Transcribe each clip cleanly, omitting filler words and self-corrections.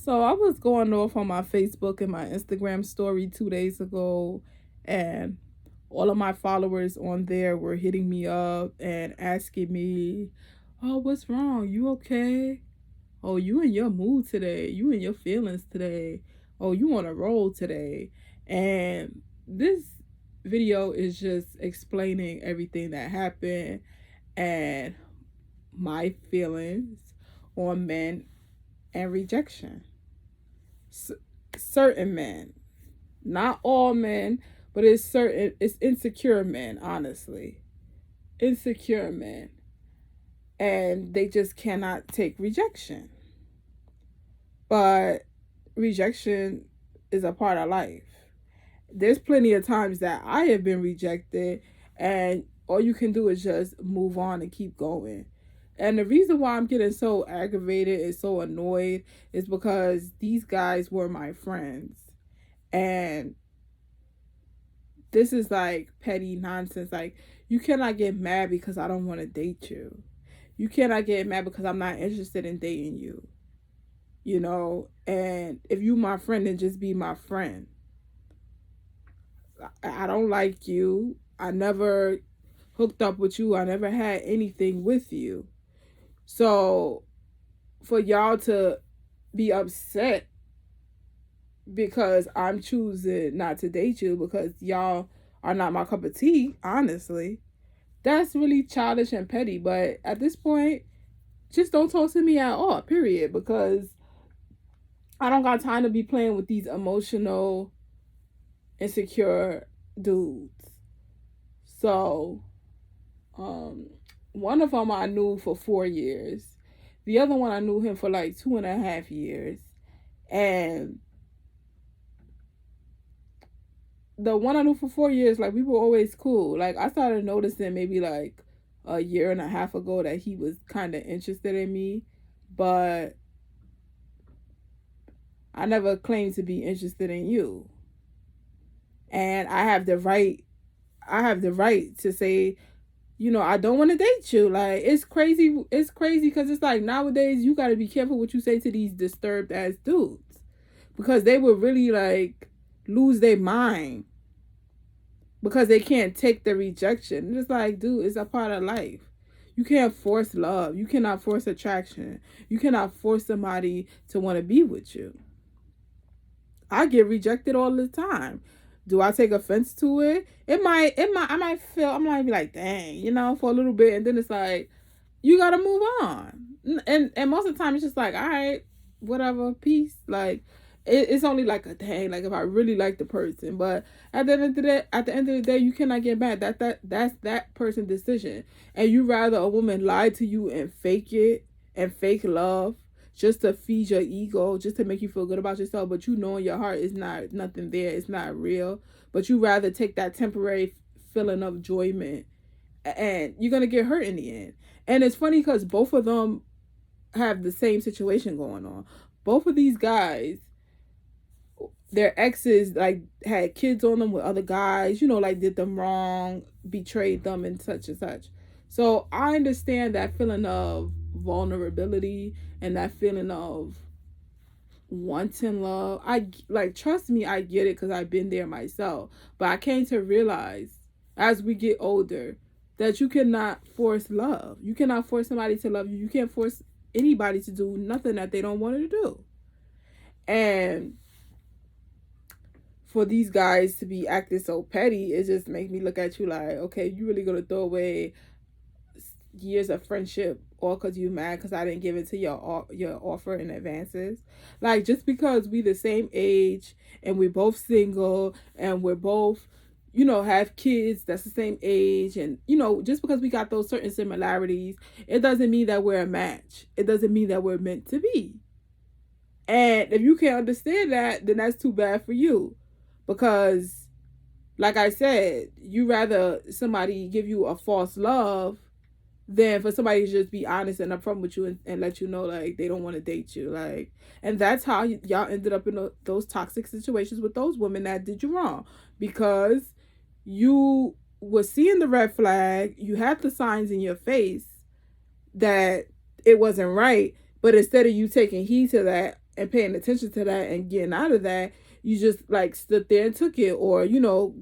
So I was going off on my Facebook and my Instagram story 2 days ago, and all of my followers on there were hitting me up and asking me, "Oh, what's wrong? You okay? Oh, you in your mood today? You in your feelings today? Oh, you on a roll today?" And this video is just explaining everything that happened and my feelings on men and rejection. S- Certain men, not all men, but it's insecure men, honestly. Insecure men. And they just cannot take rejection. But rejection is a part of life. There's plenty of times that I have been rejected, and all you can do is just move on and keep going. And the reason why I'm getting so aggravated and so annoyed is because these guys were my friends. And this is like petty nonsense. Like, you cannot get mad because I don't want to date you. You cannot get mad because I'm not interested in dating you. And if you my friend, then just be my friend. I don't like you. I never hooked up with you. I never had anything with you. So for y'all to be upset because I'm choosing not to date you because y'all are not my cup of tea, honestly, that's really childish and petty. But at this point, just don't talk to me at all, period. Because I don't got time to be playing with these emotional, insecure dudes. So, um, one of them I knew for 4 years. The other one I knew him for like 2.5 years. And the one I knew for 4 years, like, we were always cool. Like, I started noticing maybe like a year and a half ago that he was kind of interested in me, but I never claimed to be interested in you. And I have the right to say, I don't want to date you. Like, it's crazy. It's crazy because it's like nowadays you got to be careful what you say to these disturbed ass dudes because they would really like lose their mind because they can't take the rejection. And it's like, dude, it's a part of life. You can't force love. You cannot force attraction. You cannot force somebody to want to be with you. I get rejected all the time. Do I take offense to it? I might feel, I might be like, dang, for a little bit. And then it's like, you got to move on. And most of the time, it's just like, all right, whatever, peace. Like, it's only like a dang, like if I really like the person. But at the end of the day, you cannot get mad. That's that person's decision. And you rather a woman lie to you and fake it and fake love just to feed your ego, just to make you feel good about yourself, but you know in your heart is not nothing there, it's not real. But you rather take that temporary feeling of enjoyment, and you're gonna get hurt in the end. And it's funny because both of them have the same situation going on. Both of these guys, their exes like had kids on them with other guys, like did them wrong, betrayed them, and such and such. So I understand that feeling of vulnerability and that feeling of wanting love. I like, trust me, I get it because I've been there myself. But I came to realize as we get older that you cannot force love. You cannot force somebody to love you. You can't force anybody to do nothing that they don't want to do. And for these guys to be acting so petty, it just makes me look at you like, okay, you really gonna throw away years of friendship all because you mad because I didn't give it to your offer in advances. Like, just because we the same age and we're both single and we're both, have kids that's the same age, and just because we got those certain similarities, it doesn't mean that we're a match. It doesn't mean that we're meant to be. And if you can't understand that, then that's too bad for you. Because, like I said, you rather somebody give you a false love than for somebody to just be honest and upfront with you and let you know like they don't want to date you. Like, and that's how y'all ended up in those toxic situations with those women that did you wrong, because you were seeing the red flag, you had the signs in your face that it wasn't right, but instead of you taking heed to that, and paying attention to that and getting out of that, you just like stood there and took it, or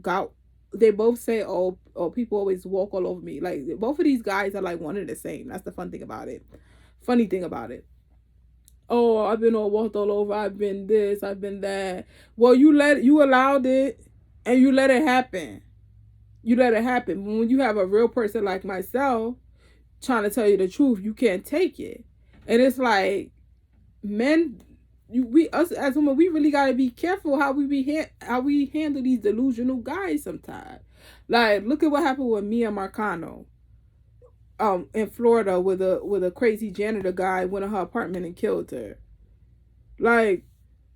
got. They both say, "Oh, people always walk all over me." Like both of these guys are like one and the same. That's the fun thing about it. Funny thing about it. Oh, I've been all walked all over. I've been this. I've been that. Well, you allowed it, and you let it happen. You let it happen. When you have a real person like myself trying to tell you the truth, you can't take it. And it's like men, us as women, we really gotta be careful how how we handle these delusional guys sometimes. Like, look at what happened with Mia Marcano, in Florida, with a crazy janitor guy went in her apartment and killed her. Like,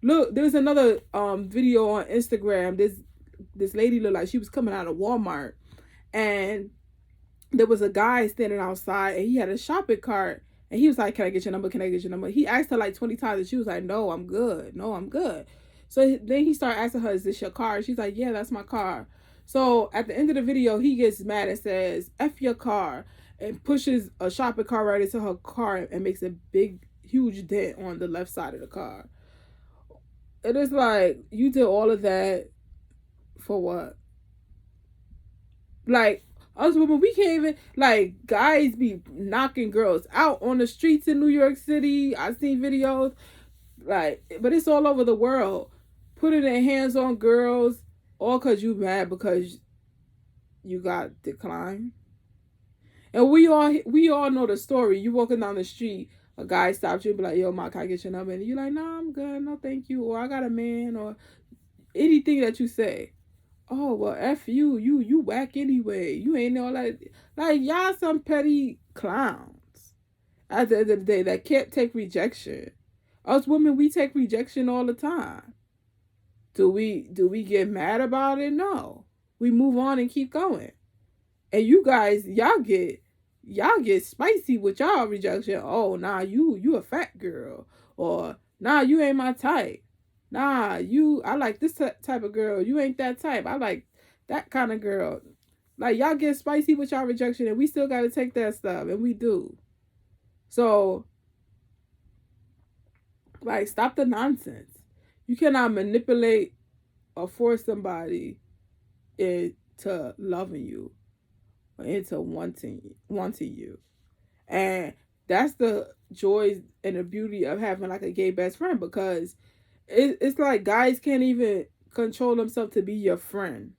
look, there's another video on Instagram. This lady looked like she was coming out of Walmart, and there was a guy standing outside, and he had a shopping cart, and he was like, "Can I get your number? Can I get your number?" He asked her like 20 times, and she was like, "No, I'm good. No, I'm good." So then he started asking her, "Is this your car?" She's like, "Yeah, that's my car." So at the end of the video, he gets mad and says, "F your car," and pushes a shopping cart right into her car and makes a big, huge dent on the left side of the car. It is like, you did all of that for what? Like, us women, we can't even, like, guys be knocking girls out on the streets in New York City. I've seen videos, like, but it's all over the world. Putting their hands on girls, all because you mad because you got declined. And we all know the story. You walking down the street, a guy stops you and be like, "Yo, Ma, can I get your number?" And you're like, "Nah, I'm good. No, thank you." Or, "I got a man," or anything that you say. "Oh, well, F you. You whack anyway. You ain't all that." Like, y'all some petty clowns at the end of the day that can't take rejection. Us women, we take rejection all the time. Do we get mad about it? No. We move on and keep going. And you guys, y'all get spicy with y'all rejection. "Oh, nah, you a fat girl," or, "Nah, you ain't my type." "Nah, I like this type of girl. You ain't that type. I like that kind of girl." Like, y'all get spicy with y'all rejection, and we still got to take that stuff, and we do. So, like, stop the nonsense. You cannot manipulate or force somebody into loving you or into wanting you. And that's the joys and the beauty of having like a gay best friend, because it's like guys can't even control themselves to be your friend.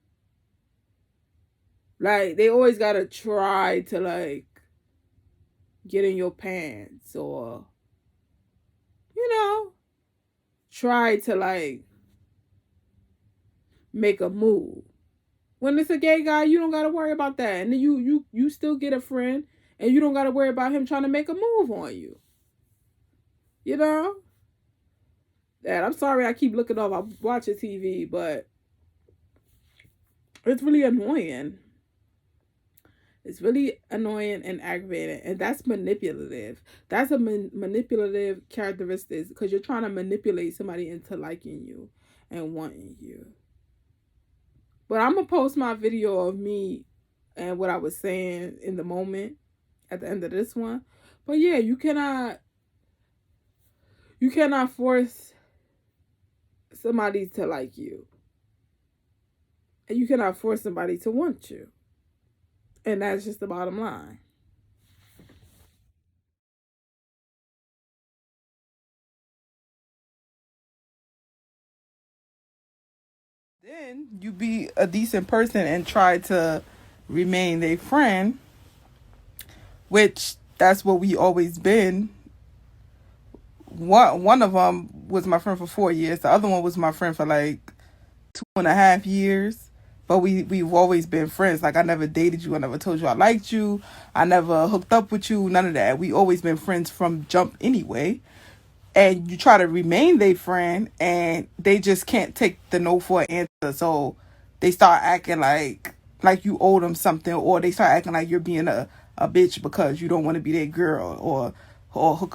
Like, they always gotta try to like get in your pants, or you know try to like make a move. When it's a gay guy, you don't gotta worry about that, and then you still get a friend, and you don't gotta worry about him trying to make a move on you. You know. Dad, I'm sorry I keep looking off. I'm watching TV, but it's really annoying. It's really annoying and aggravating, and that's manipulative. That's a manipulative characteristic, because you're trying to manipulate somebody into liking you and wanting you. But I'm gonna post my video of me and what I was saying in the moment at the end of this one. But yeah, you cannot force somebody to like you, and you cannot force somebody to want you. And that's just the bottom line. Then you be a decent person and try to remain their friend, which that's what we always been. One of them was my friend for 4 years. The other one was my friend for like 2.5 years. But we've always been friends. Like, I never dated you. I never told you I liked you. I never hooked up with you. None of that. We always been friends from jump anyway. And you try to remain their friend, and they just can't take the no for an answer. So they start acting like you owe them something, or they start acting like you're being a bitch because you don't want to be their girl, or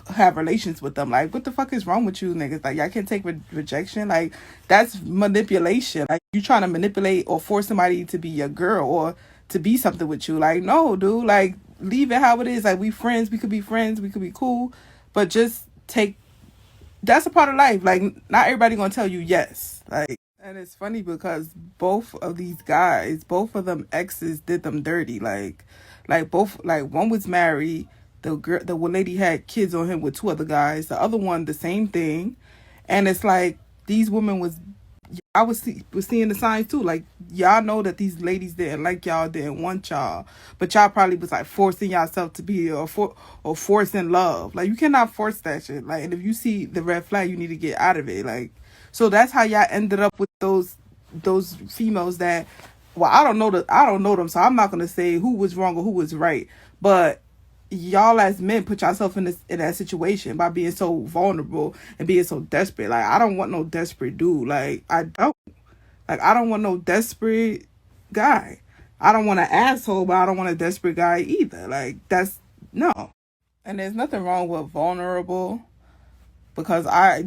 have relations with them. Like, what the fuck is wrong with you niggas? Like, y'all can't take rejection. Like, that's manipulation. Like, you trying to manipulate or force somebody to be your girl or to be something with you. Like, no, dude. Like, leave it how it is. Like, we friends. We could be friends. We could be cool. But just take that's a part of life. Like, not everybody gonna tell you yes. Like, and it's funny because both of these guys, both of them exes did them dirty. Like both, like one was married. The one lady had kids on him with two other guys. The other one, the same thing. And it's like these women was was seeing the signs too. Like, y'all know that these ladies didn't like y'all, didn't want y'all, but y'all probably was like forcing yourself to be or forcing love. Like, you cannot force that shit. Like, and if you see the red flag, you need to get out of it. Like, so that's how y'all ended up with those females that. Well, I don't know them, so I'm not gonna say who was wrong or who was right. But y'all as men put yourself in that situation by being so vulnerable and being so desperate. Like, I don't want no desperate dude. Like, I don't want no desperate guy. I don't want an asshole, but I don't want a desperate guy either. Like, that's no. And there's nothing wrong with vulnerable, because I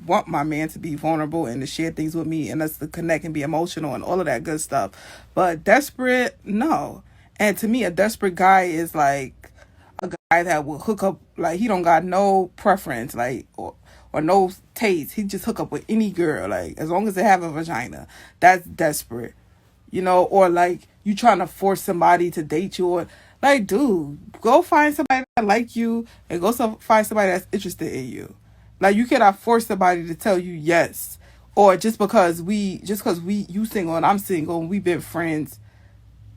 want my man to be vulnerable and to share things with me and us to connect and be emotional and all of that good stuff. But desperate, no. And to me, a desperate guy is like a guy that will hook up, like, he don't got no preference, like, or no taste. He just hook up with any girl, like, as long as they have a vagina. That's desperate. Or like you trying to force somebody to date you, or like, dude, go find somebody that like you and go find somebody that's interested in you. Like, you cannot force somebody to tell you yes, or just because you single and I'm single and we've been friends,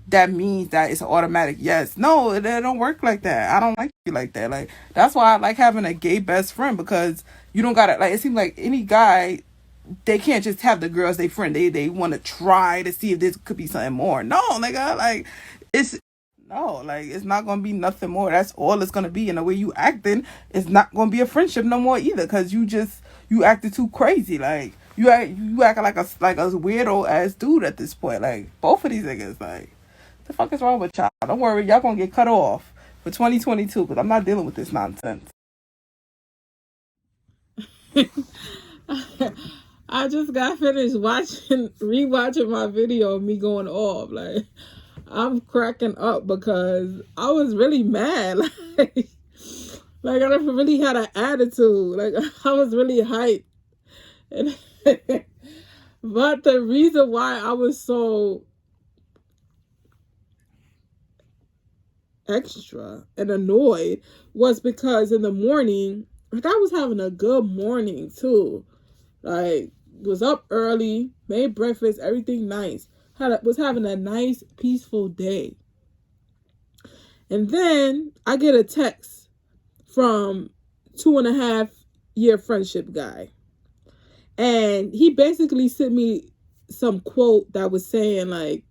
that means that it's an automatic yes. No, it don't work like that. I don't like you like that. Like, that's why I like having a gay best friend, because you don't gotta, like, it seems like any guy, they can't just have the girls they friend. They want to try to see if this could be something more. No, nigga, like, it's no, like, it's not gonna be nothing more. That's all it's gonna be. And the way you acting, it's not gonna be a friendship no more either, because you acted too crazy. Like, you acting like a weirdo ass dude at this point. Like, both of these niggas, like, the fuck is wrong with y'all? Don't worry, y'all gonna get cut off for 2022, because I'm not dealing with this nonsense. I just got finished rewatching my video of me going off. Like, I'm cracking up because I was really mad. Like I never really had an attitude. Like, I was really hyped. And but the reason why I was so extra and annoyed was because in the morning, like, I was having a good morning too. Like, was up early, made breakfast, everything nice. Was having a nice, peaceful day. And then I get a text from 2.5 year friendship guy. And he basically sent me some quote that was saying, like,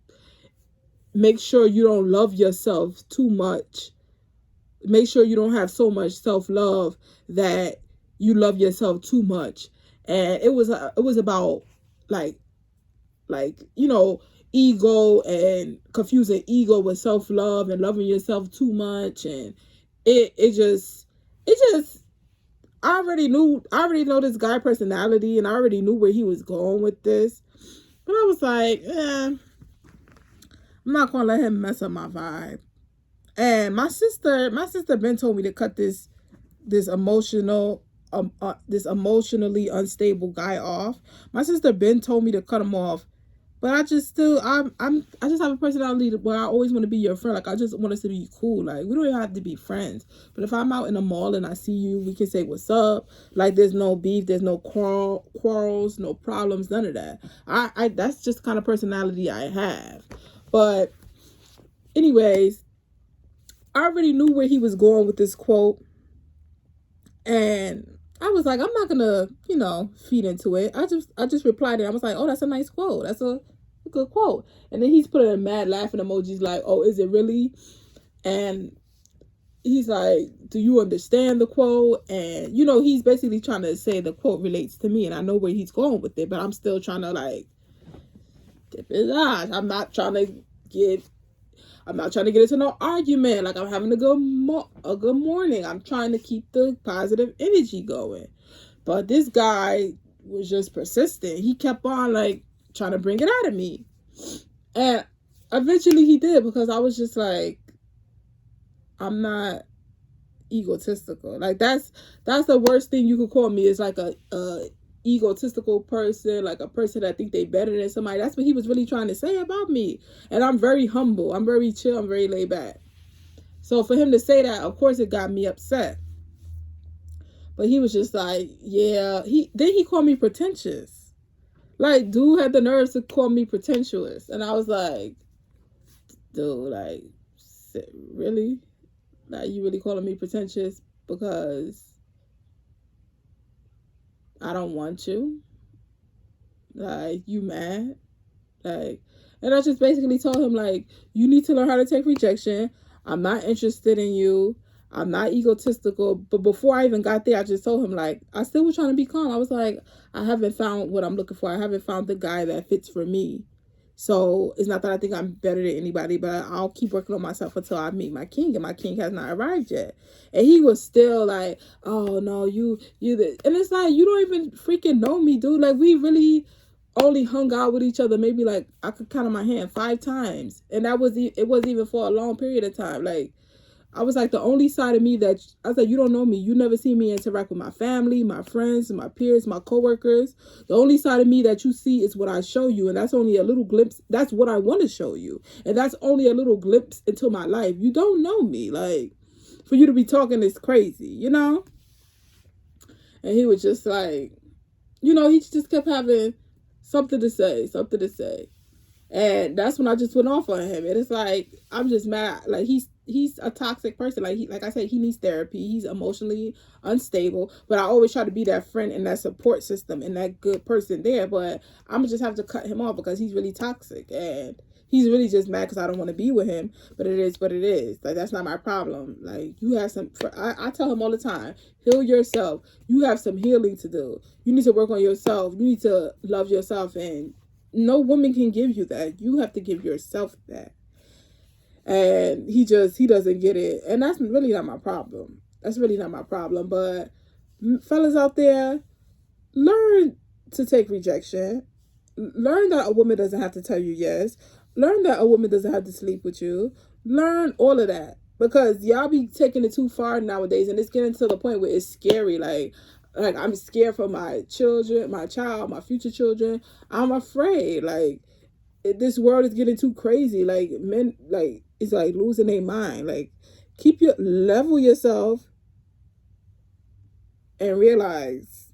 make sure you don't love yourself too much. Make sure you don't have so much self-love that you love yourself too much. And it was about, like, ego, and confusing ego with self-love and loving yourself too much. And it just I already know this guy personality, and I already knew where he was going with this. But I was like, I'm not gonna let him mess up my vibe. And my sister Ben told me to cut this emotional this emotionally unstable guy off. My sister Ben told me to cut him off. But I just I just have a personality where I always want to be your friend. Like, I just want us to be cool. Like, we don't even have to be friends. But if I'm out in the mall and I see you, we can say what's up. Like, there's no beef, there's no quarrels, no problems, none of that. I that's just the kind of personality I have. But anyways, I already knew where he was going with this quote. And I was like, I'm not gonna, feed into it. I just replied it. I was like, oh, that's a nice quote. That's a good quote. And then he's putting a mad laughing emojis like, oh, is it really? And he's like, do you understand the quote? And, he's basically trying to say the quote relates to me, and I know where he's going with it, but I'm still trying to, like, dip his eyes. I'm not trying to get into no argument. Like, I'm having a good morning. I'm trying to keep the positive energy going. But this guy was just persistent. He kept on, like, trying to bring it out of me. And eventually he did, because I was just like, I'm not egotistical. Like that's the worst thing you could call me, is like a egotistical person, like a person that think they better than somebody. That's what he was really trying to say about me. And I'm very humble, I'm very chill, I'm very laid back. So for him to say that, of course it got me upset. But he was just like, yeah, he called me pretentious. Like, dude had the nerves to call me pretentious. And I was like, dude, like, really? Like, you really calling me pretentious because I don't want you? Like, you mad? Like, and I just basically told him, like, you need to learn how to take rejection. I'm not interested in you. I'm not egotistical. But before I even got there, I just told him, like, I still was trying to be calm. I was like, I haven't found what I'm looking for. I haven't found the guy that fits for me. So it's not that I think I'm better than anybody, but I'll keep working on myself until I meet my king, and my king has not arrived yet. And he was still like, oh no, you, and it's like, you don't even freaking know me, dude. Like, we really only hung out with each other maybe, like, I could count on my hand 5 times, and it wasn't even for a long period of time. Like, I was like, the only side of me that I was like, you don't know me. You never see me interact with my family, my friends, my peers, my coworkers. The only side of me that you see is what I show you. And that's only a little glimpse. That's what I want to show you. And that's only a little glimpse into my life. You don't know me. Like, for you to be talking is crazy, you know? And he was just like, you know, he just kept having something to say. And that's when I just went off on him. And it's like, I'm just mad. Like, he's a toxic person. Like I said, he needs therapy. He's emotionally unstable. But I always try to be that friend and that support system and that good person there. But I'm just have to cut him off because he's really toxic. And he's really just mad because I don't want to be with him. But it is what it is. Like, that's not my problem. Like, you have some, I tell him all the time, heal yourself. You have some healing to do. You need to work on yourself. You need to love yourself, and no woman can give you that. You have to give yourself that. And he doesn't get it. And that's really not my problem. But fellas out there, learn to take rejection. Learn that a woman doesn't have to tell you yes. Learn that a woman doesn't have to sleep with you. Learn all of that. Because y'all be taking it too far nowadays, and it's getting to the point where it's scary. Like I'm scared for my children, my future children. I'm afraid. Like, this world is getting too crazy. Like, men, like, it's like losing their mind. Like, level yourself and realize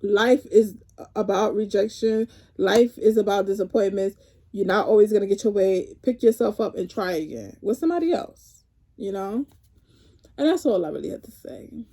life is about rejection. Life is about disappointments. You're not always going to get your way. Pick yourself up and try again with somebody else, you know? And that's all I really have to say.